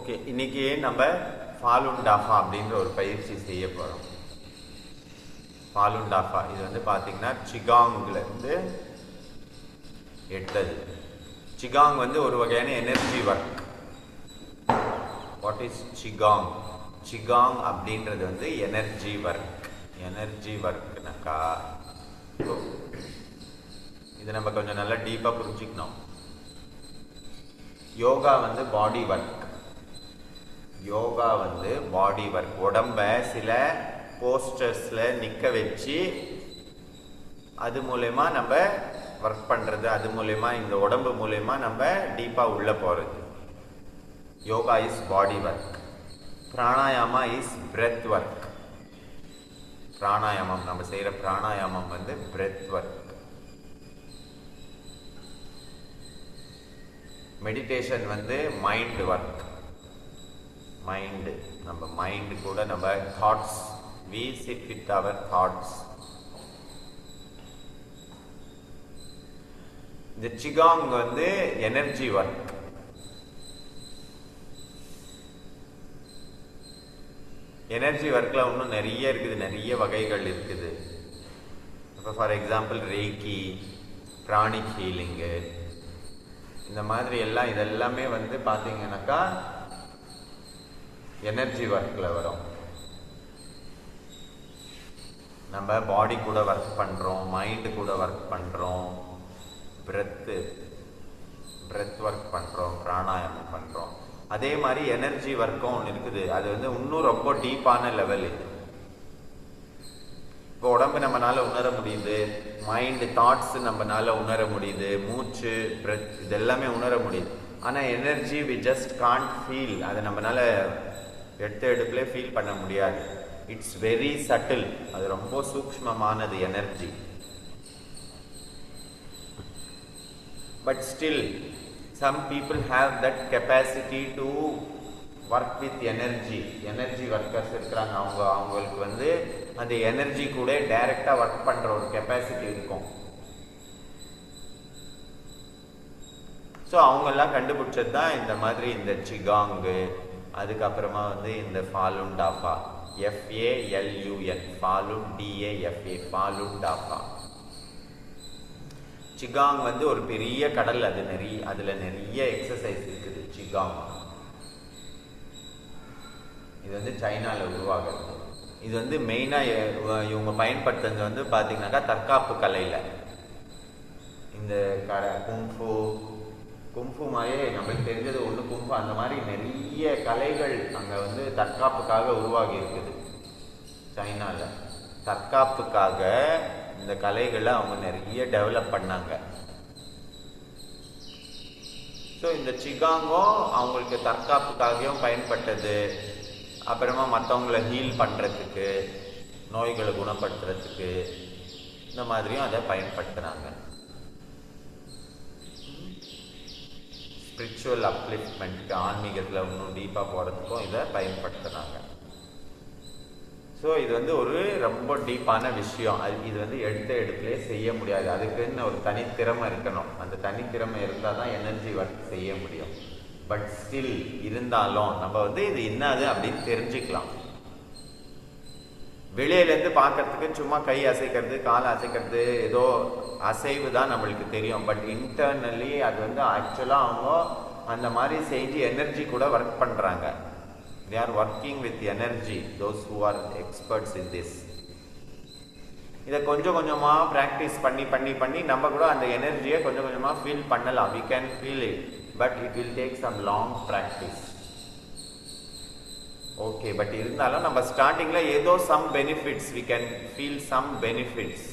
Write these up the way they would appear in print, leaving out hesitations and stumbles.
Okay, இன்னைக்கு நம்ம Falun டாஃபா அப்படின்ற ஒரு பயிற்சி செய்ய போகிறோம். ஃபாலுன் டாஃபா இது வந்து பார்த்தீங்கன்னா சிகாங்லேருந்து எடுத்தது. சிகாங் வந்து ஒரு வகையான எனர்ஜி ஒர்க். What is சிகாங்? சிகாங் அப்படின்றது வந்து எனர்ஜி ஒர்க். எனர்ஜி ஒர்க்னாக்கா இது நம்ம கொஞ்சம் நல்லா டீப்பாக புரிஞ்சுக்கணும். யோகா வந்து பாடி ஒர்க். யோகா வந்து பாடி ஒர்க். உடம்ப சில போஸ்டர்ஸில் நிற்க வச்சு அது மூலயமா நம்ம ஒர்க் பண்ணுறது, அது மூலயமா இந்த உடம்பு மூலயமா நம்ம டீப்பாக உள்ளே போகிறது. Yoga is body work. Pranayama is breath work. பிராணாயாமம் நம்ம செய்கிற பிராணாயாமம் வந்து பிரெத் ஒர்க். மெடிடேஷன் வந்து மைண்ட் ஒர்க். மைண்டு, நம்ம மைண்டு கூட நம்ம thoughts, we sit with our thoughts. இந்த சிகாங் வந்து எனர்ஜி ஒர்க். எனர்ஜி ஒர்க்கில் இன்னும் நிறைய இருக்குது, நிறைய வகைகள் இருக்குது. இப்போ ஃபார் எக்ஸாம்பிள் ரேக்கி, பிராணிக் ஹீலிங்கு, இந்த மாதிரி எல்லாம் இதெல்லாமே வந்து பார்த்தீங்கன்னாக்கா எனர்ஜி ஒர்க்கில் வரும். நம்ம பாடி கூட ஒர்க் பண்ணுறோம், மைண்டு கூட ஒர்க் பண்ணுறோம், பிரெத் ஒர்க் பண்ணுறோம், பிராணாயாமம் பண்ணுறோம். அதே மாதிரி எனர்ஜி ஒர்க்கும் ஒன்று இருக்குது. அது வந்து இன்னும் ரொம்ப டீப்பான லெவல். இது இப்போ உடம்பு நம்மளால உணர முடியுது, மைண்டு தாட்ஸ் நம்மளால உணர முடியுது, மூச்சு பிரெத் இதெல்லாமே உணர முடியுது. ஆனால் energy we just can't feel. அதை நம்மளால எடுப்புல ஃபீல் பண்ண முடியாது. It's very subtle. அது ரொம்ப சூக்ஷ்மமானது energy. But still some people have that capacity to work with energy. Energy workers இருக்கிறாங்க. அவங்களுக்கு வந்து அந்த எனர்ஜி கூட டைரக்டா ஒர்க் பண்ற ஒரு கெப்பாசிட்டி இருக்கும். ஸோ அவங்கெல்லாம் கண்டுபிடிச்சது தான் இந்த மாதிரி இந்த சிகாங்கு. அதுக்கப்புறமா வந்து இந்த Falun டாஃபா, FALUN, Falun DAFA, Falun டாஃபா. சிகாங் வந்து ஒரு பெரிய கடல். அதுல நிறைய எக்ஸசைஸ் இருக்குது. சிகாங் இது வந்து சைனால உருவாகிறது. இது வந்து மெயினா இவங்க பயன்படுத்துறது வந்து பாத்தீங்கன்னாக்கா தற்காப்பு கலையில. இந்த கும்ஃபு மாதிரியே நம்மளுக்கு தெரிஞ்சது ஒன்று கும்ஃபு, அந்த மாதிரி நிறைய கலைகள் அங்கே வந்து தற்காப்புக்காக உருவாகி இருக்குது சைனால. தற்காப்புக்காக இந்த கலைகளை அவங்க நிறைய டெவலப் பண்ணாங்க. ஸோ இந்த சிகாங்கும் அவங்களுக்கு தற்காப்புக்காகவும் பயன்பட்டது. அப்புறமா மற்றவங்களை ஹீல் பண்ணுறதுக்கு, நோய்களை குணப்படுத்துறதுக்கு இந்த மாதிரியும் அதை பயன்படுத்துகிறாங்க. ஸ்பிரிச்சுவல் அப்லிஃப்ட்மெண்ட்டுக்கு, ஆன்மீகத்தில் இன்னும் டீப்பாக போகிறதுக்கும் இதை பயன்படுத்துகிறாங்க. ஸோ இது வந்து ஒரு ரொம்ப டீப்பான விஷயம். இது வந்து எடுப்புலேயே செய்ய முடியாது. அதுக்குன்னு ஒரு தனித்திறமை இருக்கணும். அந்த தனித்திறமை இருந்தால் தான் எனர்ஜி ஒர்க் செய்ய முடியும். பட் ஸ்டில் இருந்தாலும் நம்ம வந்து இது என்னது அப்படின்னு தெரிஞ்சுக்கலாம். வெளியிலேருந்து பார்க்கறதுக்கு சும்மா கை அசைக்கிறது, கால் அசைக்கிறது, ஏதோ அசைவு தான் நம்மளுக்கு தெரியும். பட் இன்டர்னலி அது வந்து ஆக்சுவலாக அவங்க அந்த மாதிரி செஞ்சு எனர்ஜி கூட ஒர்க் பண்ணுறாங்க. They are working with energy, those who are experts in this. இதை கொஞ்சம் கொஞ்சமாக ப்ராக்டிஸ் பண்ணி பண்ணி பண்ணி நம்ம கூட அந்த எனர்ஜியை கொஞ்சம் கொஞ்சமாக ஃபீல் பண்ணலாம். We can feel it, but it will take some long practice. Okay, but இருந்தாலும் நம்ம ஸ்டார்டிங்கில் ஏதோ some benefits, we can feel some benefits.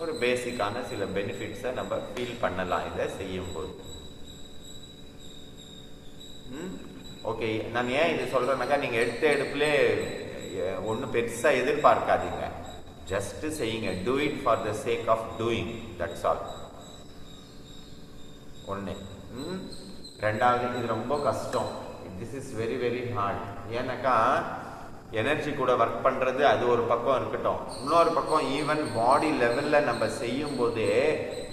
ஒரு பேசிக்கான சில பெனிஃபிட்ஸை நம்ம ஃபீல் பண்ணலாம் இதை செய்யும்போது. ஓகே, நான் ஏன் இது சொல்கிறேன்னாக்கா, நீங்கள் எடுப்புலே ஒன்றும் பெருசாக எதிர்பார்க்காதீங்க. ஜஸ்ட் செய்யுங்க. Do it for the sake of doing, that's all. ஒன்று. ரெண்டாவது, இது ரொம்ப கஷ்டம். This is very very hard. ஏன்னாக்கா எனர்ஜி கூட ஒர்க் பண்ணுறது அது ஒரு பக்கம் இருக்கட்டும். இன்னொரு பக்கம் ஈவன் பாடி லெவலில் நம்ம செய்யும் போதே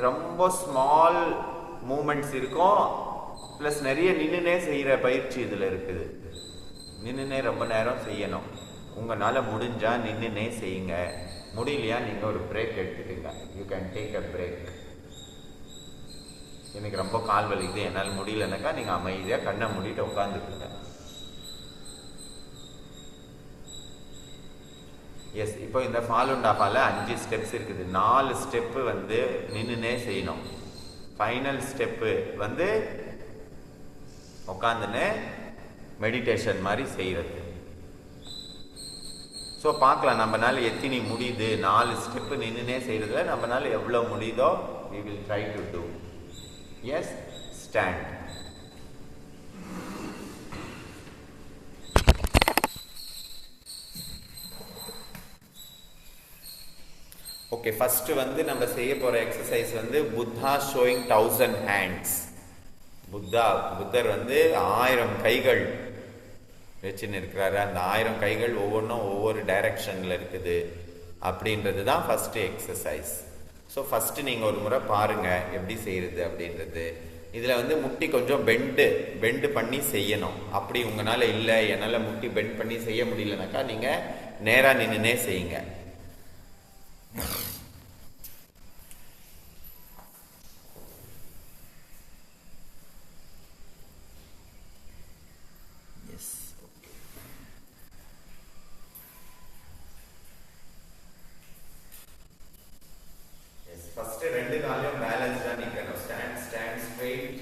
ரொம்ப ஸ்மால் மூமெண்ட்ஸ் இருக்கும். ப்ளஸ் நிறைய நின்றுனே செய்கிற பயிற்சி இதில் இருக்குது. நின்றுனே ரொம்ப நேரம் செய்யணும். உங்களால் முடிஞ்சால் நின்றுனே செய்யுங்க. முடியலையா நீங்கள் ஒரு பிரேக் எடுத்துக்கங்க. You can take a break. எனக்கு ரொம்ப கால் வலிக்குது, என்னால் முடியலனாக்கா நீங்கள் அமைதியாக கண்ணை மூடிட்டு உட்காந்துக்குங்க. எஸ், இப்போ இந்த ஃபாலூன் டாஃபால 5 ஸ்டெப்ஸ் இருக்குது. 4 ஸ்டெப்பு வந்து நின்றுனே செய்யணும். ஃபைனல் ஸ்டெப்பு வந்து உட்காந்துன்னு மெடிடேஷன் மாதிரி செய்கிறது. ஸோ பார்க்கலாம் நம்மனால எத்தனை முடியுது. 4 ஸ்டெப்பு நின்றுனே செய்கிறதுல நம்மனால எவ்வளோ முடியுதோ we will try to do. Yes, stand. Okay, first வந்து நம்ம செய்ய போற எக்ஸசைஸ் வந்து புத்தா ஷோயிங் 1000 ஹேண்ட்ஸ். புத்தர் வந்து 1000 கைகள் வச்சுன்னு இருக்கிறாரு. அந்த 1000 கைகள் ஒவ்வொன்றும் ஒவ்வொரு டைரக்ஷன்ல இருக்குது அப்படின்றது தான் ஃபர்ஸ்ட் எக்ஸசைஸ். ஸோ ஃபர்ஸ்ட் நீங்க ஒரு முறை பாருங்க எப்படி செய்யறது அப்படின்றது. இதுல வந்து முட்டி கொஞ்சம் பெண்டு பண்ணி செய்யணும். அப்படி உங்களால இல்லை என்னால் முட்டி பெண்ட் பண்ணி செய்ய முடியலனாக்கா நீங்க நேரா நின்றுனே செய்யுங்க. ஃபர்ஸ்ட் 2 காலையும் பேலன்ஸ்டா நிக்கணும். Stand straight.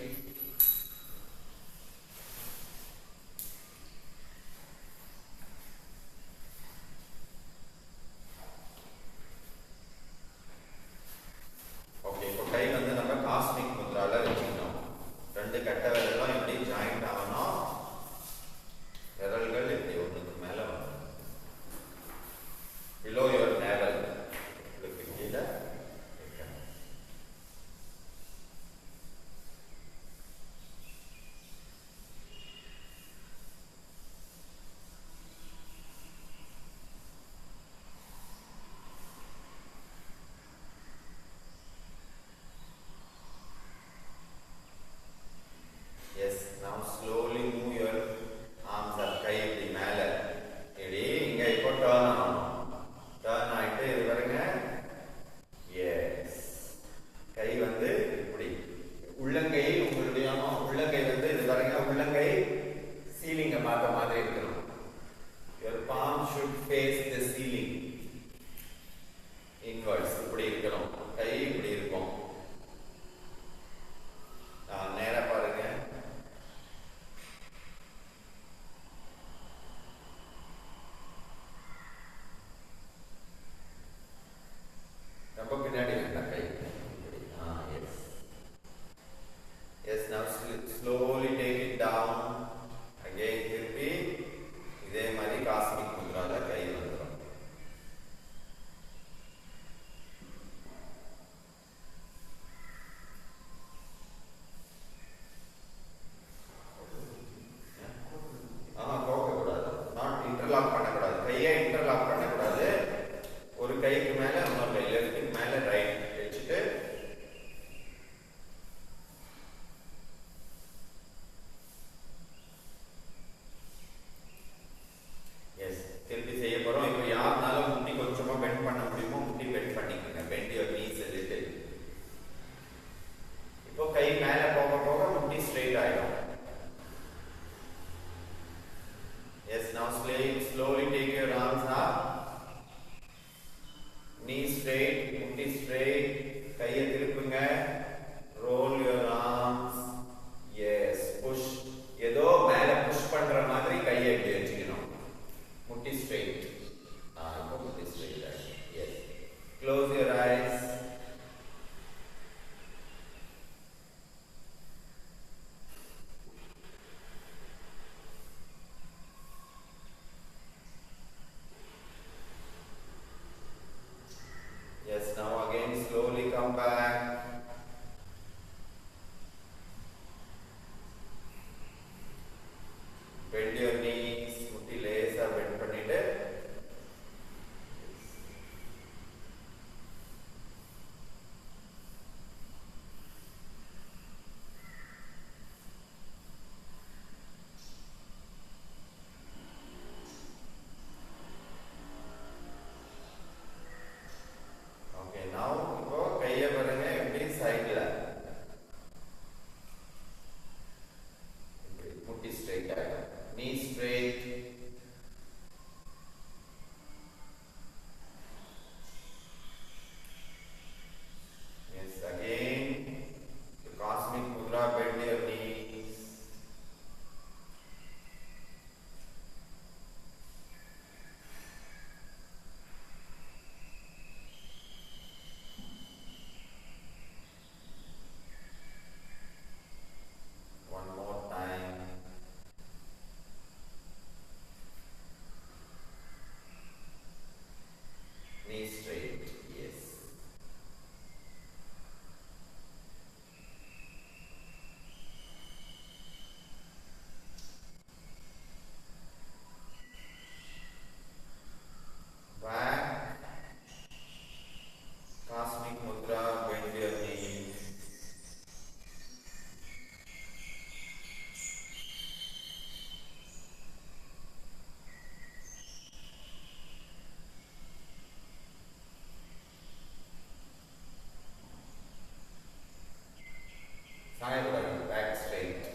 சாயக்கூடாது. Back straight.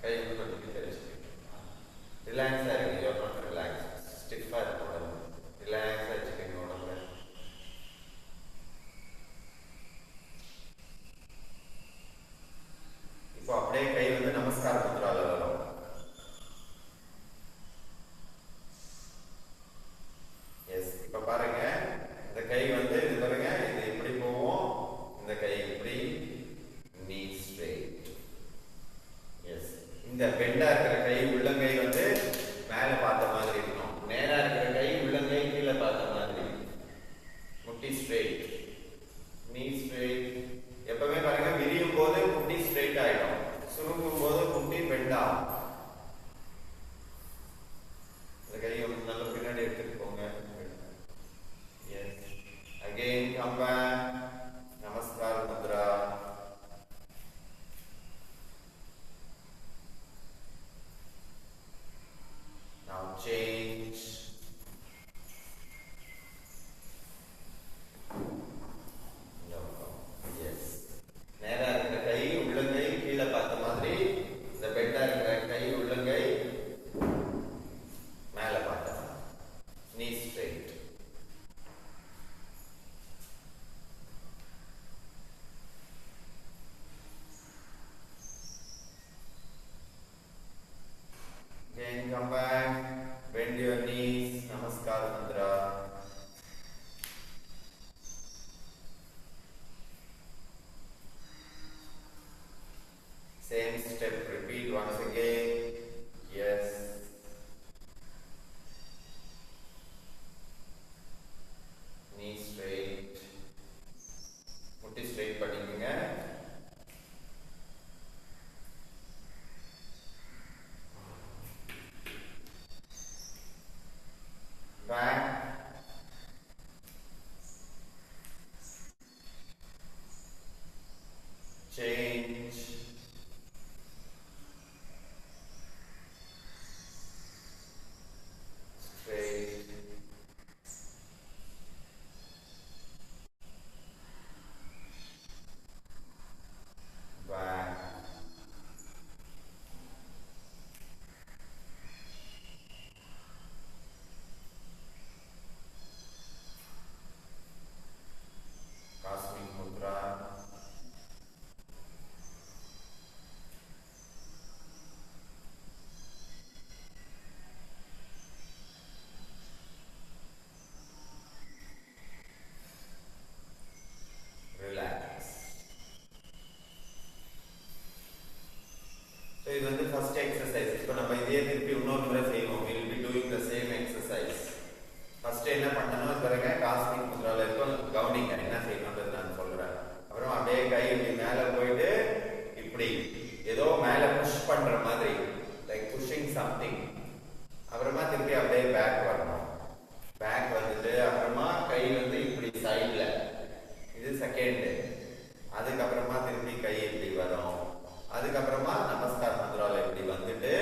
கை கொஞ்சம் தெரிச்சு. ரிலாக்ஸாக இருக்கு. You're not relax. ஸ்டிஃபாக இருக்கு உடம்பு. ரிலாக்ஸாக வச்சுக்கோங்க உடம்பு. இப்போ அப்படியே கை வந்து நமஸ்கார முத்ரால வரும். எஸ், இப்போ பாருங்க, இந்த கை வந்து இது பாருங்க, இது இப்படி போவோம், இந்த கை இப்படி, நீ ஸ்ட்ரெயிட். எஸ், இந்த பெண்டா இருக்கிற கை உள்ளங்கை வந்து மேல பார்த்த மாதிரி இருக்கணும். நேரா இருக்கிற கை உள்ளங்கை கீழே பார்த்த மாதிரி. முட்டி ஸ்ட்ரெயிட், நீ ஸ்ட்ரெயிட். எப்பவுமே பாருங்க, விரியும் போது முட்டி ஸ்ட்ரெயிட் ஆயிடும், சுருங்கும் போது முட்டி பெண்ட் ஆகும். இந்த கையை நல்ல பின்னாடி எடுத்துட்டு போங்க. Yes, again come back. Namaskara Mudra. Now change. Yes. நேரா இருக்கிற கை உள்ளங்கை கீழே பார்த்த மாதிரி, இந்த பெண்டா இருக்கிற கை உள்ளங்கை மேல பார்த்த மாதிரி. Knee straight. Again come back, bend your knees, namaskar mudra. Same step, repeat once again. Yes. Knee straight. முட்டி straight பண்ணிக்கங்க. Back. Change. Straight. Back. Cosmic mudra. Relax. So இது வந்து first exercise. இப்போ நம்ம இதே திருப்பி இன்னொரு முறை செய்வோம். We will be doing the same exercise. First என்ன பண்ணணும் பாருங்க, காஸ்மிக் முத்ரால இருக்கும், கவனிங்க என்ன செய்யணும்ன்றது நான் சொல்றேன். அப்புறம் அப்படியே கை இப்படி மேல போயிட்டு இப்படி ஏதோ மேல புஷ் பண்ற மாதிரி, லைக் புஷிங் சம்திங். அப்புறமா திருப்பி அப்படியே பேக் வரணும். பேக் வந்துட்டு அப்புறமா கை வந்து இப்படி சைட்ல, இது செகண்ட். அதுக்கப்புறமா திருப்பி கை இப்படி வரும். அதுக்கப்புறமா நமஸ்கார முத்ரால இப்படி வந்துட்டு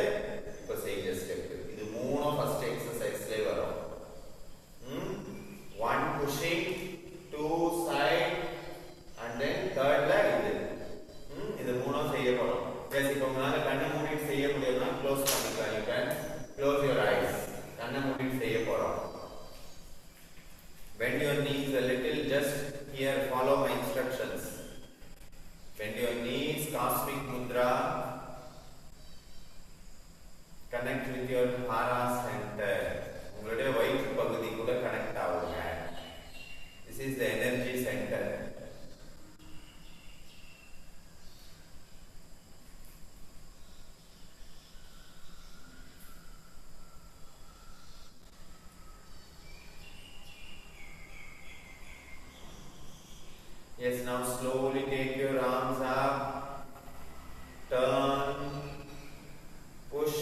இப்போ செய்ய ஸ்டெப். இது மூணும் ஃபர்ஸ்ட் எக்ஸசைஸ்லயே வரும். One pushing, two side, and then thirdல இது. இது மூணும் செய்ய போறோம். Yes, இப்போ உங்களால கண்ணை மூடிட்டு செய்ய முடியும்னா க்ளோஸ் பண்ணிக்கலாம். You can close your eyes. கண்ணை மூடிட்டு செய்ய போறோம். Bend your knees a little. Just here, follow my instructions. Bend your knees, cosmic mudra. Connect with your hara center. உங்களுடைய வயிற்று பகுதி கூட கனெக்ட் ஆகுங்க. This is the energy center. Yes, now slowly take your arms up, turn, push.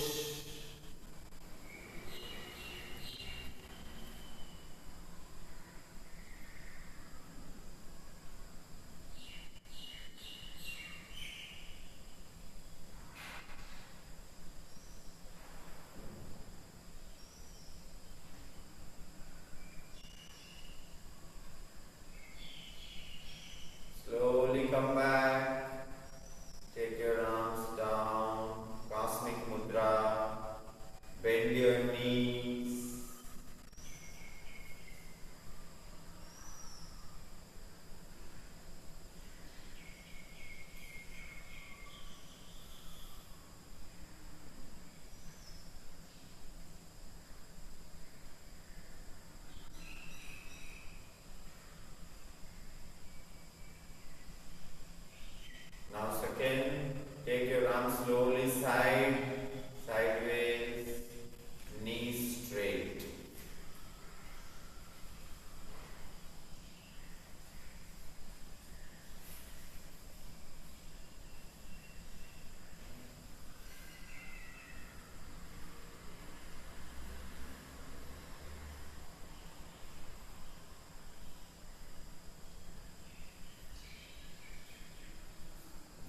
Slowly come back. Take slowly sideways, knees straight.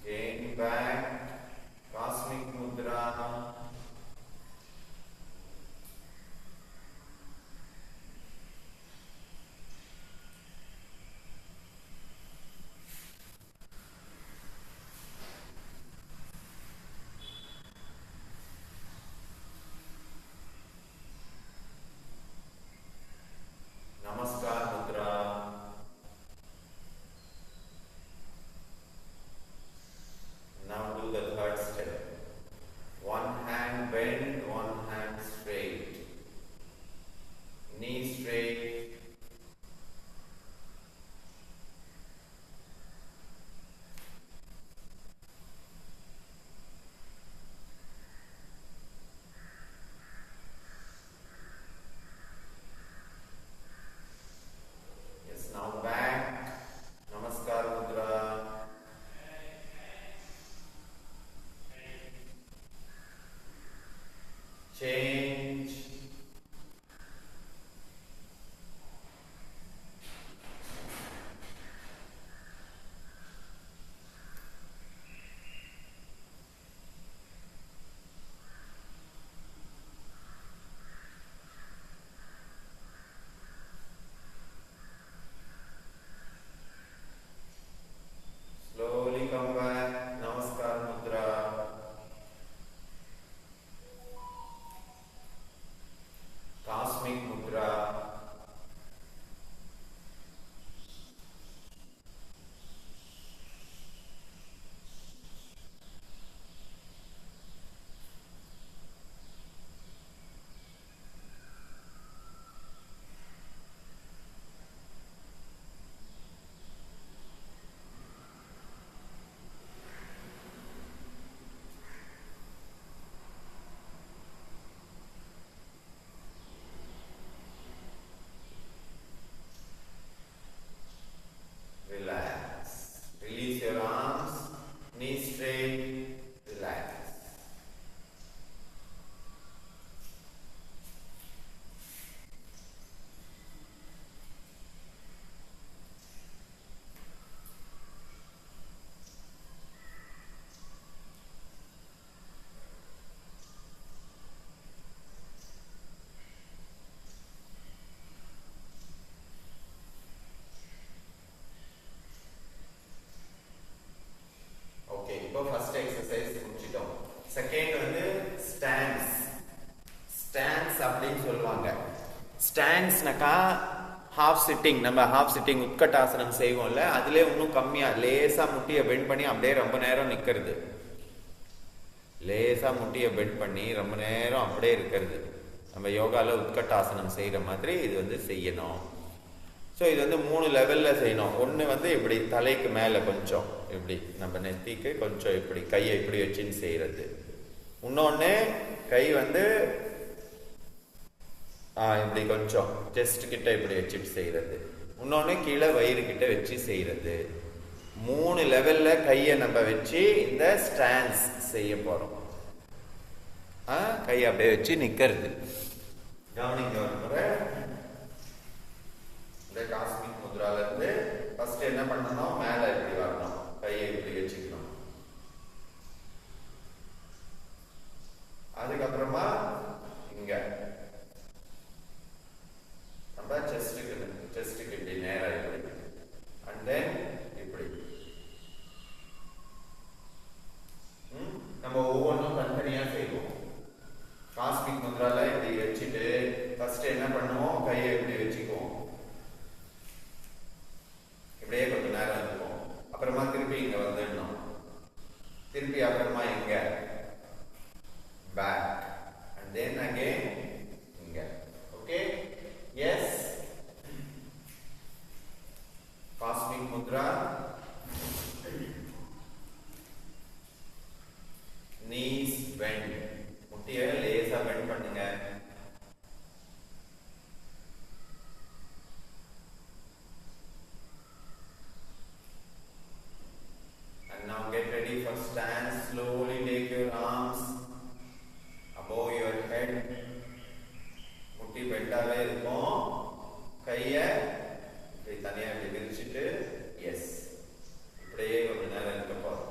Again back, Cosmic Mudra. Namaskar Mudra. Now do the third step. One hand bent, one hand straight. Knee straight. Yes, now back. Namaskar Mudra. Change. Slowly come back. Namaskar Mudra. Cosmic Mudra. Relax. Release your arms. Knees straight. Relax. Okay, இப்போ first exercise முடிச்சிட்டோம். Second வந்து stance. Stance அப்படின்னு சொல்லுவாங்க. ஸ்டான்ஸ்னாக்கா half sitting. நம்ம half sitting உட்கட்டாசனம் செய்வோம்ல, அதுலேயே இன்னும் கம்மியா லேசா முட்டியை பெண்ட் பண்ணி அப்படியே ரொம்ப நேரம் நிக்கிறது. லேசா முட்டியை பெண்ட் பண்ணி ரொம்ப நேரம் அப்படியே இருக்கிறது. நம்ம யோகால உட்கட்டாசனம் செய்யற மாதிரி இது வந்து செய்யணும். ஸோ இது வந்து 3 லெவலில் செய்யணும். ஒன்று வந்து இப்படி தலைக்கு மேலே கொஞ்சம் இப்படி நம்ம நெத்திக்கு கொஞ்சம் இப்படி கையை இப்படி வச்சுன்னு செய்கிறது. இன்னொன்று கை வந்து இப்படி கொஞ்சம் செஸ்ட் கிட்ட இப்படி வச்சுட்டு செய்கிறது. இன்னொன்று கீழே வயிறு கிட்ட வச்சு செய்கிறது. 3 லெவலில் கையை நம்ம வச்சு இந்த ஸ்டான்ஸ் செய்ய போகிறோம். கையை அப்படியே வச்சு நிற்கிறது. கவனிங்க ஒரு முறை. காஸ்மிக் முத்ரால இருந்து ஃபர்ஸ்ட் என்ன பண்ணணும், மேல இப்படி வரணும், கையை இப்படி வச்சுக்கணும். அதுக்கப்புறமா இங்க நம்ம செஸ்டுக்கு இப்படி நேரா இப்படி, அண்ட் தென் இப்படி. நம்ம ஒவ்வொன்றும் தனித்தனியா செய்வோம். காஸ்மிக் முத்ரால இப்படி வச்சுட்டு ஃபர்ஸ்ட் என்ன பண்ணுவோம், கையை இப்படி வச்சுக்குவோம். இப்படியே கொஞ்சம் நேரம் இருக்கும். அப்புறமா திருப்பி இங்க வந்துடணும். திருப்பி அப்புறமா இங்க பேக், அண்ட் தென் அகைன் இங்க. Okay, yes. Cosmic mudra. bend. முட்டியை லேசா bend பண்ணுங்க. And now get ready for stance. Slowly take your arms above your head. முட்டி பெண்டாவே இருக்கும். கையை இப்படி தனியா இப்படி விரிச்சிட்டு எஸ் இப்படியே கொஞ்ச நேரம் இருக்க போறோம்.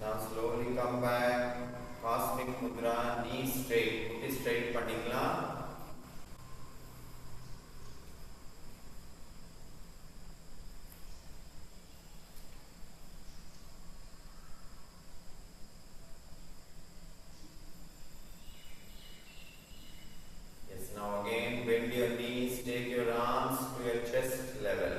Now slowly come back. Cosmic Mudra, knee straight. முட்டி straight பண்ணிக்கலாம். Yes, now again bend your knees, take your arms to your chest level.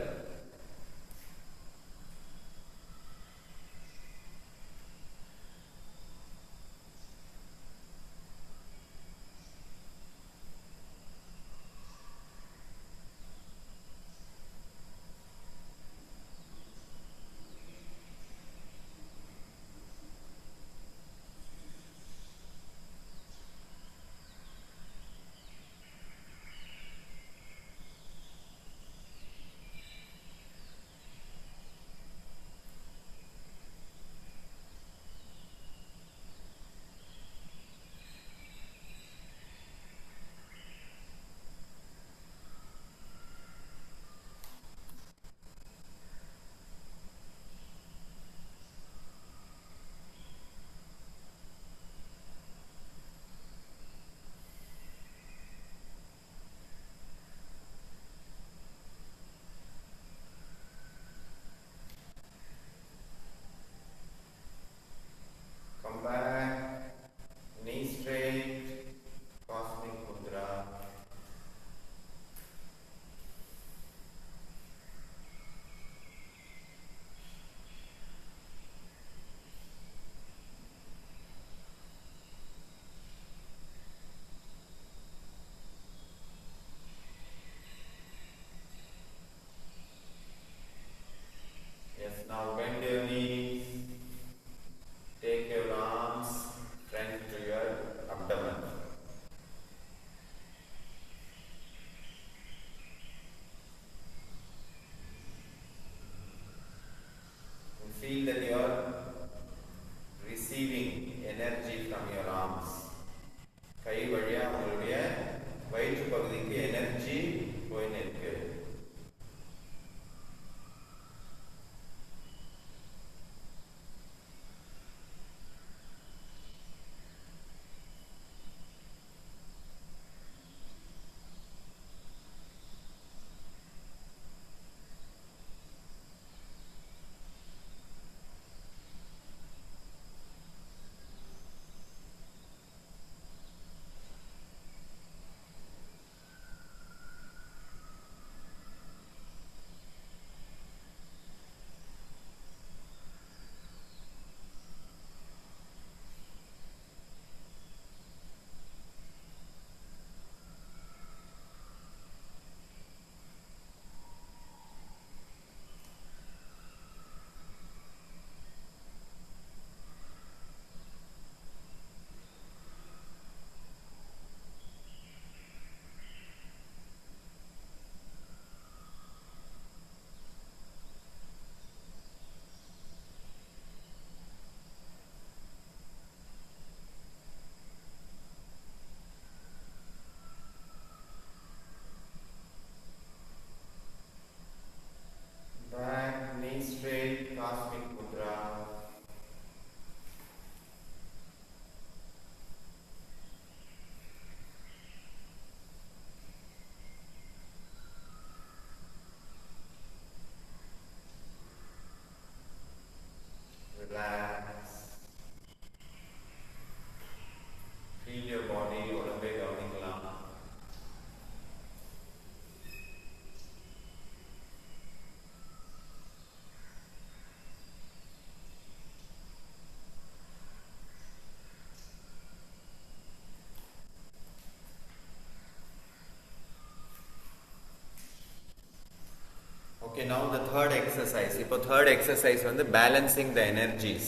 Okay, now the third exercise. இப்போ third exercise வந்து balancing the energies.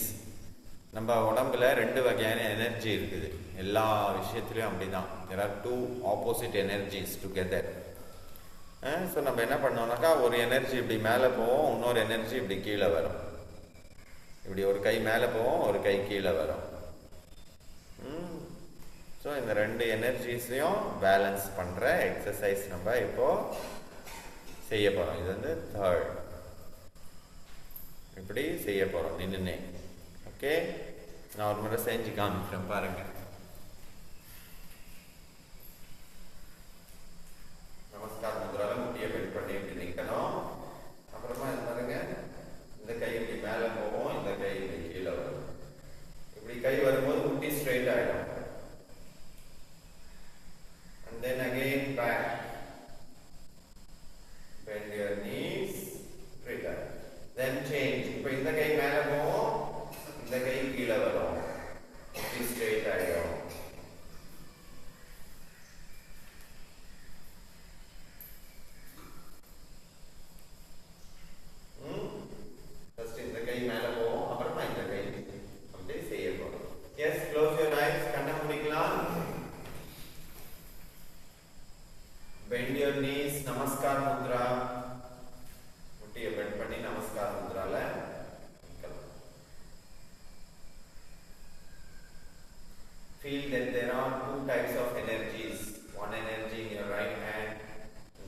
நம்ம உடம்புல ரெண்டு வகையான energy இருக்குது, எல்லா விஷயத்துலையும் அப்படிதான். there are two opposite energies together. So நம்ம என்ன பண்ணோம்னாக்கா, ஒரு எனர்ஜி இப்படி மேலே போவோம், இன்னொரு எனர்ஜி இப்படி கீழே வரும். இப்படி ஒரு கை மேலே போவோம், ஒரு கை கீழே வரும். ஸோ இந்த ரெண்டு எனர்ஜிஸையும் பேலன்ஸ் பண்ணுற எக்ஸசைஸ் நம்ம இப்போ செய்ய போகிறோம். இது வந்து தேர்ட். இப்படி செய்ய போகிறோம் நின்றுனே. ஓகே, நான் ஒரு முறை செஞ்சு காமிக்கிறேன் பாருங்க. நமஸ்கார் முத்ரால முட்டியை பெண்ட் பண்ணி இப்படி நிற்கணும். அப்புறமா இது பாருங்க, இந்த கை இப்படி மேலே போவோம், இந்த கை இப்படி கீழே வரும். இப்படி கை வரும்போது முட்டி ஸ்ட்ரைட் ஆகிடும். And then again back. Bend your knees, return. Then change. இப்போ இந்த கை மேலே போவோம், இந்த கை கீழே வரும், முட்டி ஸ்ட்ரைட் ஆகிடும். ஃபர்ஸ்ட் இந்த கை மேலே போவோம், அப்புறமா இந்த கை அப்படி செய்ய போறோம். Yes, close your eyes. கண்ணை முடிக்கலாம். Bend your knees, நமஸ்கார் முத்ரா. முட்டியை பெண்ட் பண்ணி நமஸ்கார் முத்ரால நிற்கலாம். Feel that there are two types of energies. One energy in your right hand,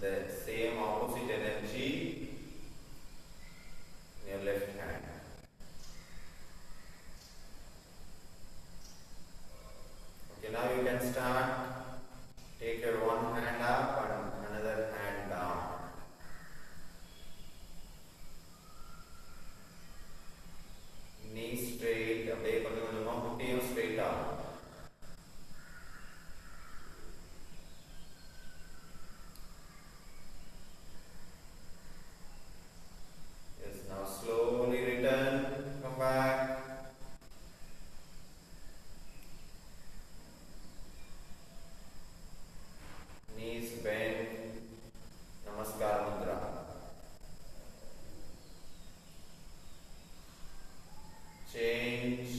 the same opposite energy in your left hand. Okay, now you can start. Take your one hand up and another hand down. Knee straight. அப்படியே கொஞ்சம் கொஞ்சமா முட்டியும் straight ஆகும். Yes, now slowly return. Come back. Knees bend. Namaskar mudra. Change.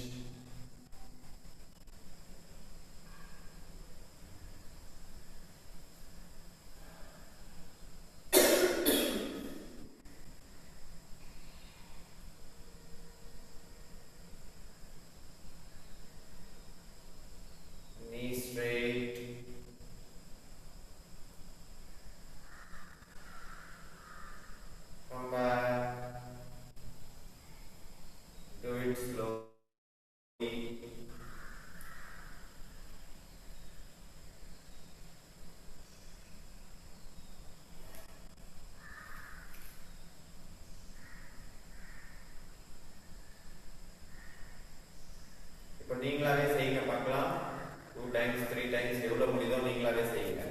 Knee straight. Come back. Do it slowly. இப்போ நீங்களாவே செய்யுங்க பார்க்கலாம். 2 times 3 times எவ்வளவு முடியுதோ நீங்களாவே செய்யுங்க.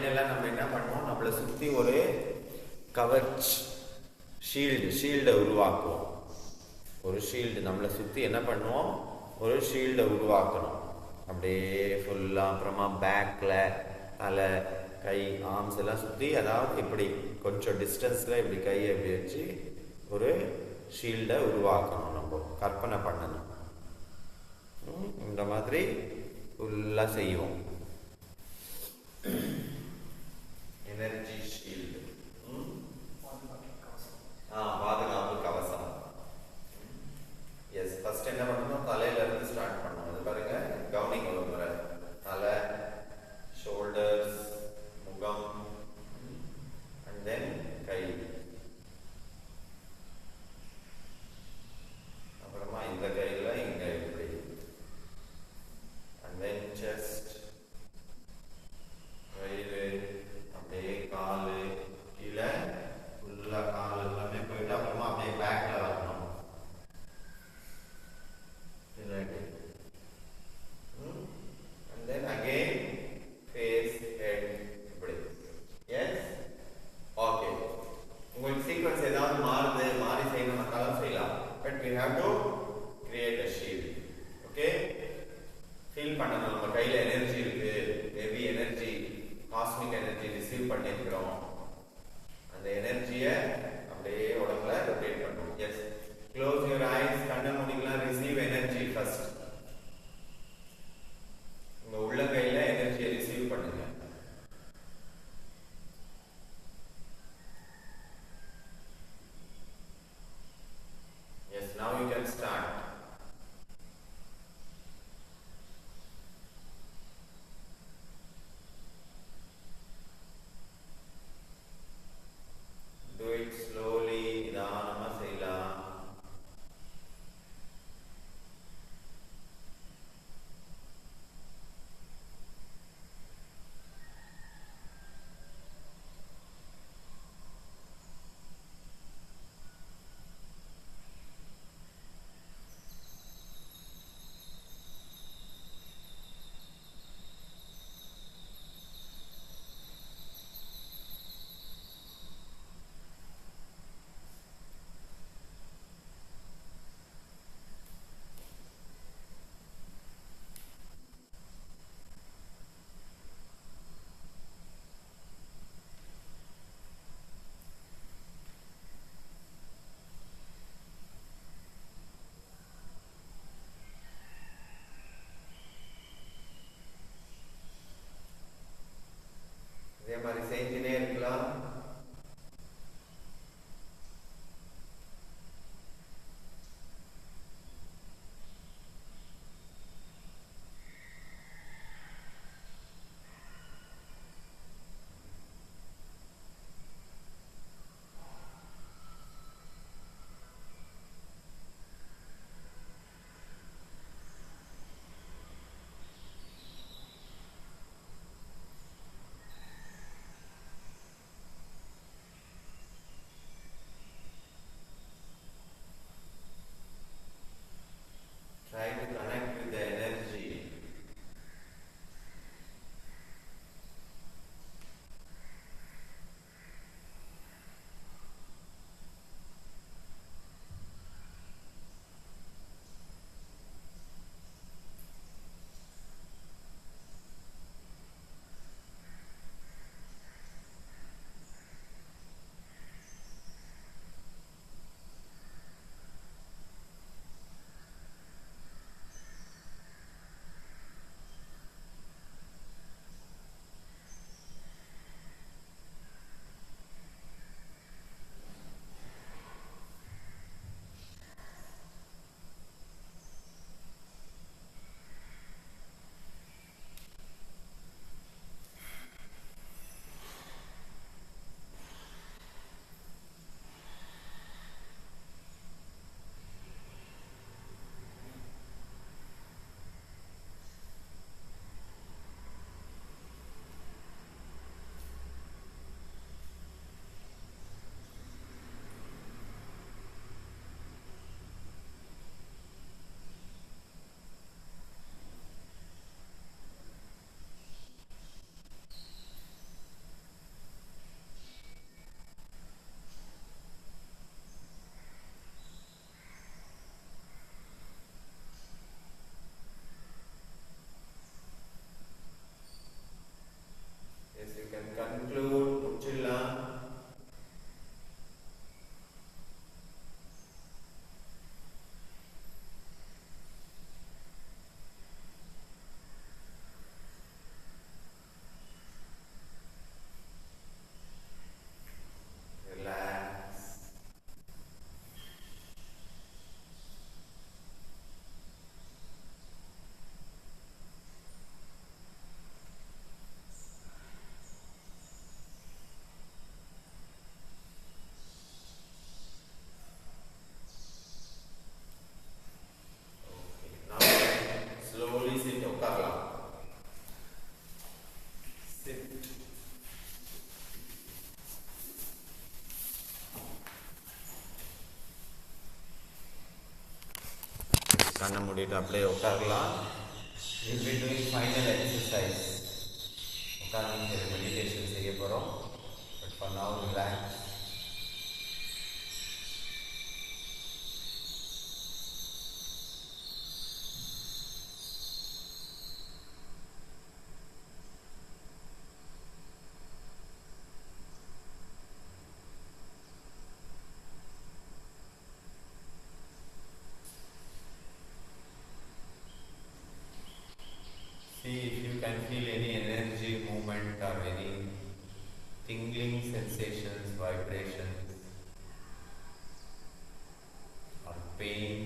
ஃபைனலாக நம்ம என்ன பண்ணோம், நம்மளை சுற்றி ஒரு கவச் ஷீல்டை உருவாக்குவோம். ஒரு ஷீல்டு நம்மளை சுற்றி என்ன பண்ணுவோம், ஒரு ஷீல்டை உருவாக்கணும் அப்படியே ஃபுல்லாக. அப்புறமா பேக்கில் தலை கை ஆர்ம்ஸ் எல்லாம் சுற்றி, அதாவது இப்படி கொஞ்சம் டிஸ்டன்ஸில் இப்படி கையை இப்படி வச்சு ஒரு ஷீல்டை உருவாக்கணும். நம்ம கற்பனை பண்ணணும். இந்த மாதிரி ஃபுல்லாக செய்வோம். எனர்ஜி ஷீல்டு, பாதுகாப்பு கவசம். எஸ், ஃபர்ஸ்ட் என்ன பண்ணணும், தலையில இருந்து ஸ்டார்ட் பண்ணணும். அது பாருங்க, கவனிங்க ஒரு முறை. தலை, ஷோல்டர்ஸ், முகம், அண்ட் தென் கை, அப்புறமா இந்த கையில இங்க இப்படி, அண்ட் தென் செஸ்ட், வயிறு, அப்படியே காலு கீழே ஃபுல்லா, கால் எல்லாமே போயிட்டு அப்புறமா அப்படியே பேக்ல வரணும். And then again face, head, இப்படி. Yes, okay. உங்களுக்கு சீக்வன்ஸ் ஏதாவது மாறி செய்யணும் செய்யலாம். But we have to create a shield. Okay, feel பண்ணணும். நம்ம கையில எனர்ஜி இருக்கு, heavy energy, cosmic energy receive பண்ணிருக்கிறோம். அந்த எனர்ஜியை அப்படியே உடம்புல ரொட்டேட் பண்ணுவோம். எஸ், க்ளோஸ் யுவர் ஐஸ், கண்ணை மூடிக்கலாம். Receive energy first. உங்க உள்ளங்கையில எனர்ஜியை ரிசீவ் பண்ணுங்க. Yes, now you can start. Do it slowly, நிதானமா செய்யலாம். இதே மாதிரி செஞ்சுனே இருக்கலாம். கன்க்ளூட் முடிச்சிடலாம். கண்ணை மூடிட்டு அப்படியே உட்காரலாம். Will be doing final exercise. உட்காந்து மெடிடேஷன் செய்ய போகிறோம். But for now relax. See if you can feel any energy, movement or any tingling sensations, vibrations or pain.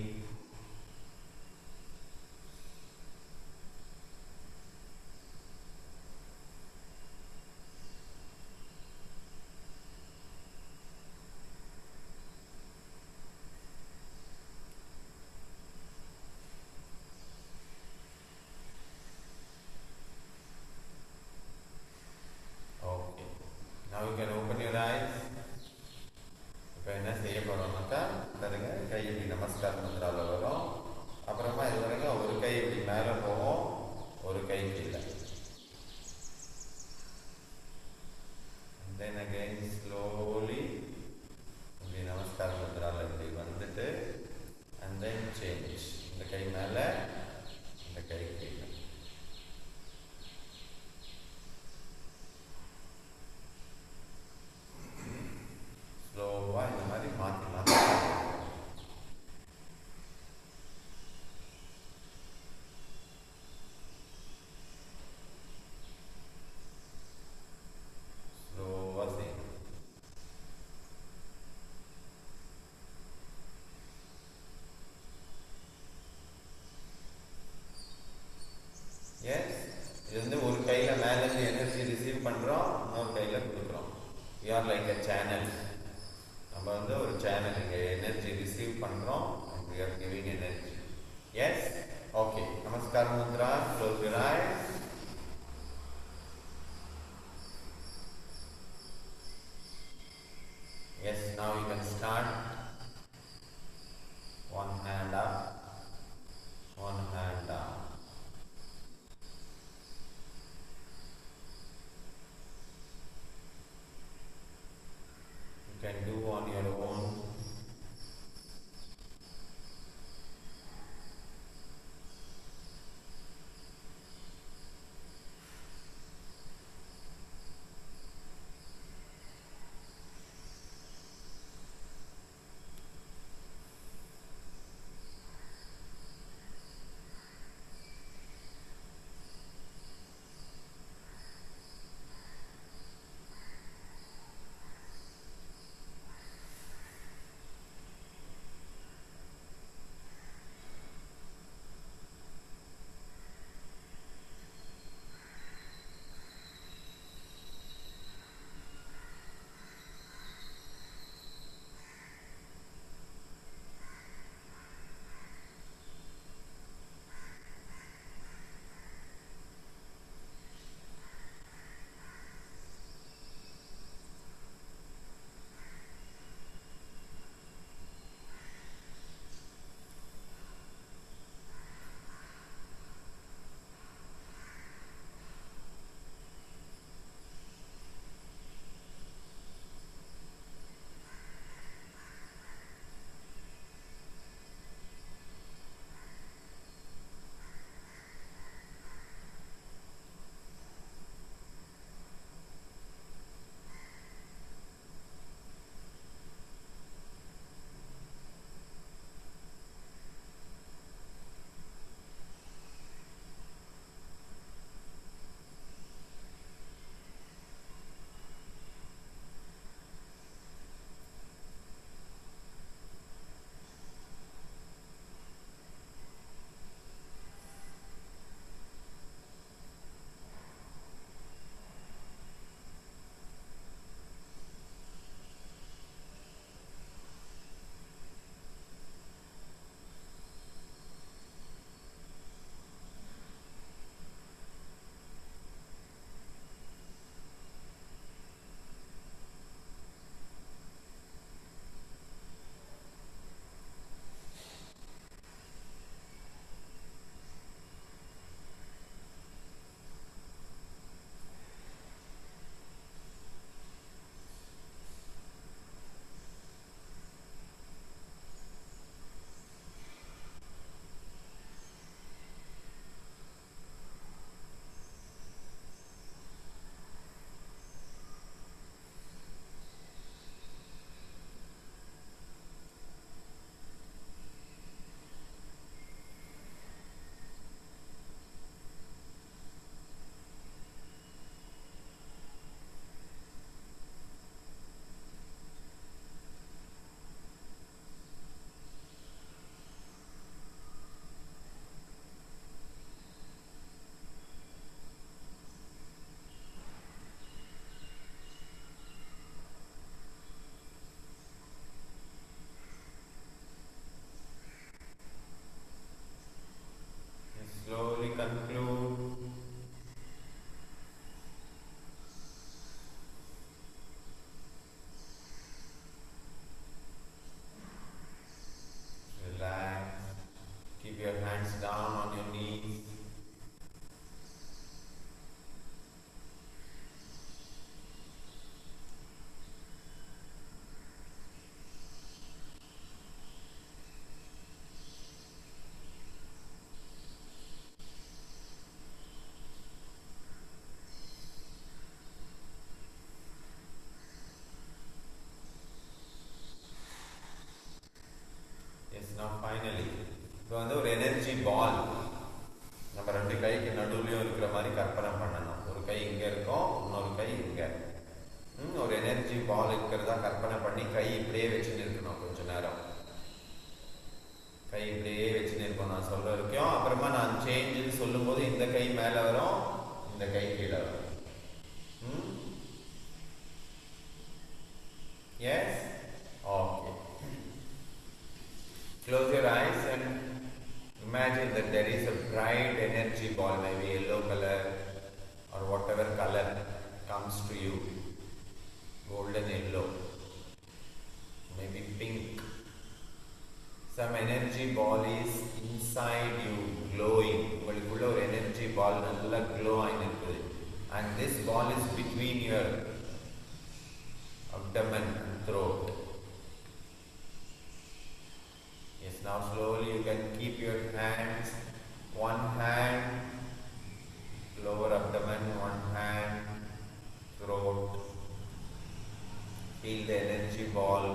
Now you can open your eyes. இப்போ என்ன செய்ய போகிறோம்னாக்கா பாருங்க, கை இப்படி நமஸ்கார் முத்ராவில் வரும். அப்புறமா இது வரைக்கும் ஒரு கை இப்படி மேலே போவோம், ஒரு கை கீழே. Then again slowly இப்படி நமஸ்கார் முத்ராவில் இப்படி வந்துட்டு and then change. இந்த கை மேலே, இந்த கை கீழே. ஸ்லோவாக இந்த மாதிரி மாற்றி மாற்றி ஸ்லோவாக செய்யணும். எஸ், இது வந்து ஒரு கையில் மேலேருந்து எனர்ஜி ரிசீவ் பண்ணுறோம், இன்னொரு கையில் கொடுக்குறோம். You are like a channel. நம்ம வந்து ஒரு சேனல், இங்கே எனர்ஜி ரிசீவ் பண்ணுறோம், we are giving energy. Yes? Okay. Namaskar mudra, close your eyes. Yes, now you can start. One hand up, one hand down. You can do on your own. நான் finally இப்போ வந்து ஒரு energy ball நம்ம ரெண்டு கைக்கு நடுவுலையும் இருக்கிற மாதிரி கற்பனை பண்ணணும். ஒரு கை இங்கே இருக்கும், இன்னொரு கை இங்கே. ஒரு எனர்ஜி பால் இருக்கிறதா கற்பனை பண்ணி கை இப்படியே வச்சுன்னு இருக்கணும். கொஞ்ச நேரம் கை இப்படியே வச்சுன்னு இருக்கணும் நான் சொல்ற வரைக்கும். அப்புறமா நான் சேஞ்சுன்னு சொல்லும்போது இந்த கை மேலே வரும், இந்த கை கீழே வரும். Yes, okay. Close your eyes and imagine that there is a bright energy ball, maybe yellow color or whatever color comes to you, golden yellow, maybe pink. Some energy ball is inside you, glowing. உங்களுக்குள்ள ஒரு energy ball நல்லா glow ஆயிருக்கு. And this ball is between your abdomen and throat. Yes, now slowly you can keep your hands, one hand lower abdomen, one hand throat. Feel the energy ball.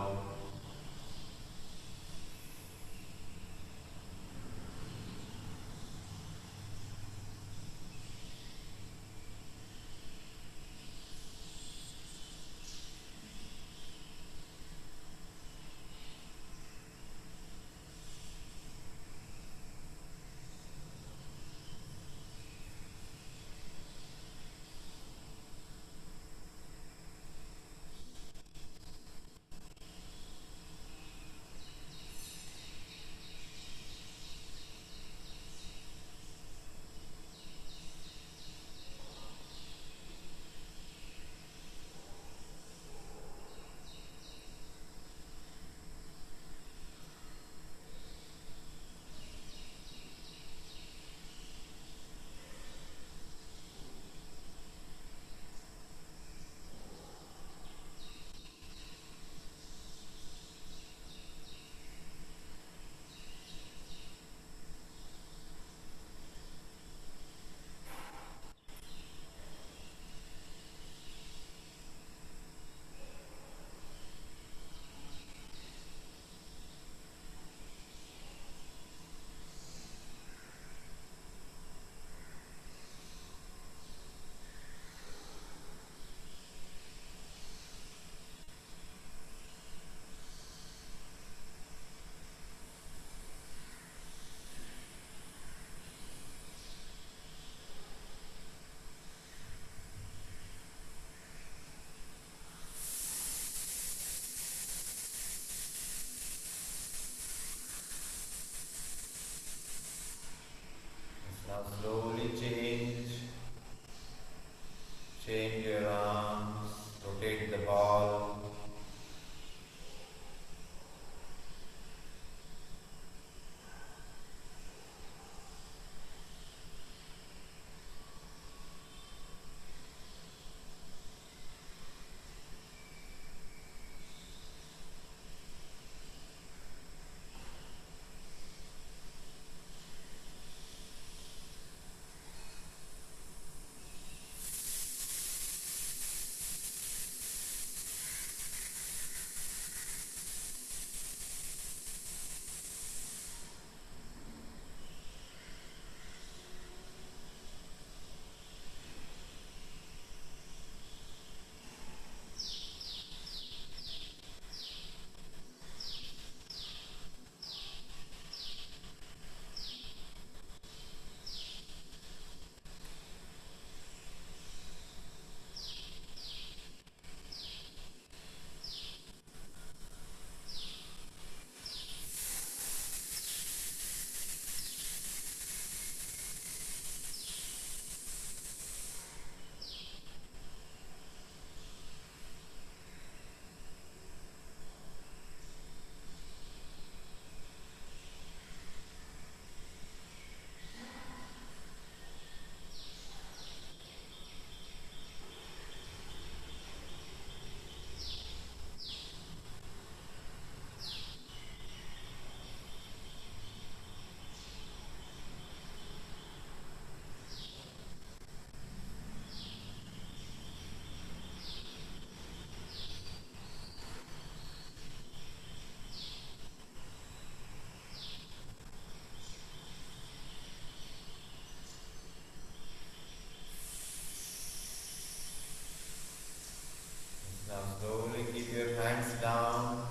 keep your hands down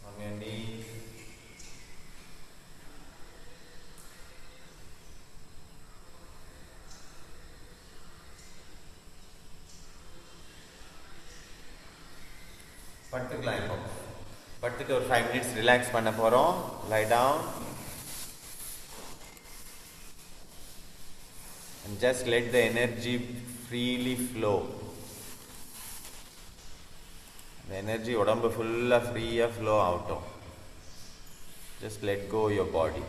on your knees. படுத்துக்கலாம் இப்போ. படுத்துட்டு ஒரு 5 minutes relax பண்ண போகிறோம். Lie down and just let the energy freely flow. The energy உடம்பு ஃபுல்லாக ஃப்ரீயாக flow ஆகட்டும். Just let go your body.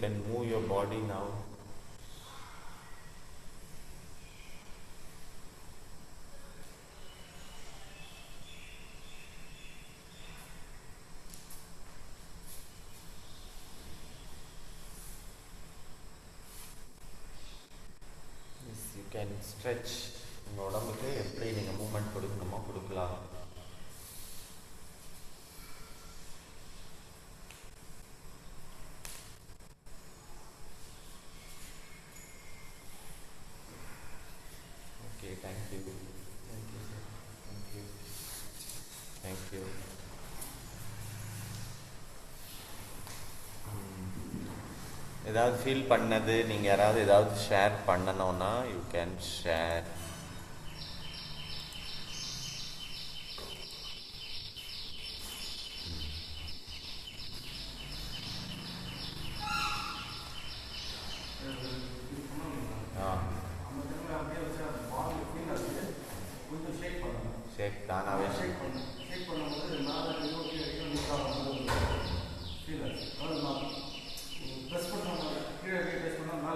can move your body now. Yes, you can stretch. உங்கள் உடம்புக்கு எப்படி நீங்கள் மூமெண்ட் கொடுக்கணுமோ கொடுக்கலாம். Okay, thank you. Thank you, sir. Thank you. Thank you. ஏதாவது ஃபீல் பண்ணது நீங்கள் யாராவது ஏதாவது ஷேர் பண்ணணும்னா யூ கேன் ஷேர். ஷேக் தானாகவே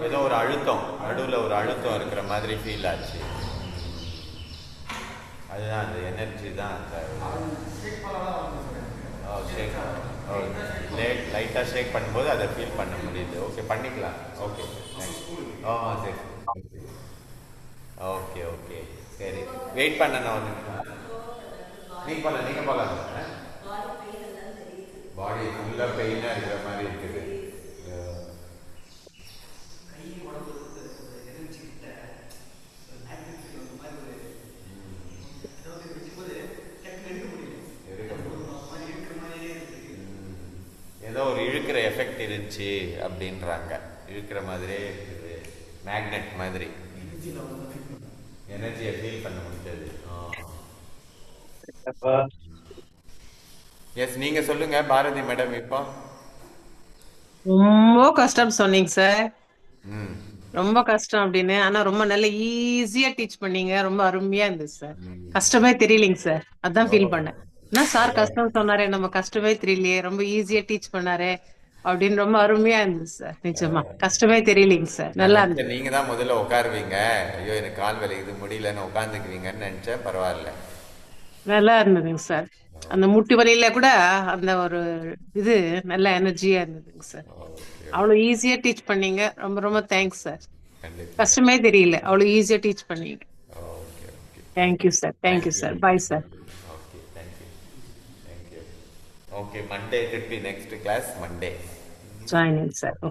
ஏதோ ஒரு அழுத்தம் நடுவில் ஒரு அழுத்தம் இருக்கிற மாதிரி ஃபீல் ஆச்சு. அதுதான் அந்த எனர்ஜி தான் அந்த ஷேக் லைட்டாக ஷேக் பண்ணும்போது அதை ஃபீல் பண்ண முடியுது. ஓகே, பண்ணிக்கலாம். ஓகே, சரி. ஓகே ஓகே சரி, வெயிட் பண்ணணும் ஒரு நிமிஷம். நீங்கள் போகலாம். பாடி ஃபுல்லாக பெயினாக இருக்கிற மாதிரி இருக்குது. ஏதோ ஒரு இழுக்கிற எஃபெக்ட் இருந்துச்சு அப்படின்றாங்க. இழுக்கிற மாதிரியே இருக்குது, மேக்னெட் மாதிரி எனர்ஜியை ஃபீல் பண்ண முடியாது. எஸ், நீங்க சொல்லுங்க பாரதி மேடம். இப்போ ரொம்ப கஷ்டம் சொன்னீங்க சார், ரொம்ப கஷ்டம் அப்படின்னு. ஆனா ரொம்ப நல்ல ஈஸியா டீச் பண்ணீங்க, ரொம்ப அருமையா இருந்துச்சு சார். கஷ்டமே தெரியலைங்க சார், அதான் ஃபீல் பண்ணேன். என்ன சார் கஷ்டம் சொன்னாரே, நம்ம கஷ்டமே தெரியலையே, ரொம்ப ஈஸியா டீச் பண்ணாரே அப்படின்னு ரொம்ப அருமையா இருந்துச்சு சார். நிஜமா கஷ்டமே தெரியலைங்க சார், நல்லா இருந்துச்சு. நீங்க தான் முதல்ல உட்காருவீங்க, ஐயோ எனக்கு கால் வலி இது முடியலன்னு உட்காந்துக்குவீங்கன்னு நினைச்சேன். பரவாயில்ல, நல்லா இருந்ததுங்க சார். அந்த முட்டி வலியில கூட அந்த ஒரு இது நல்ல எனர்ஜியா இருந்ததுங்க சார். அவ்வளவு ஈஸியா டீச் பண்ணீங்க, ரொம்ப ரொம்ப தேங்க்ஸ் சார். கஷ்டமே தெரியல, அவ்வளவு ஈஸியா டீச் பண்ணீங்க. Thank you sir, thank you sir, bye sir. Okay, thank you. Okay, Monday திருப்பி next class Monday joining sir.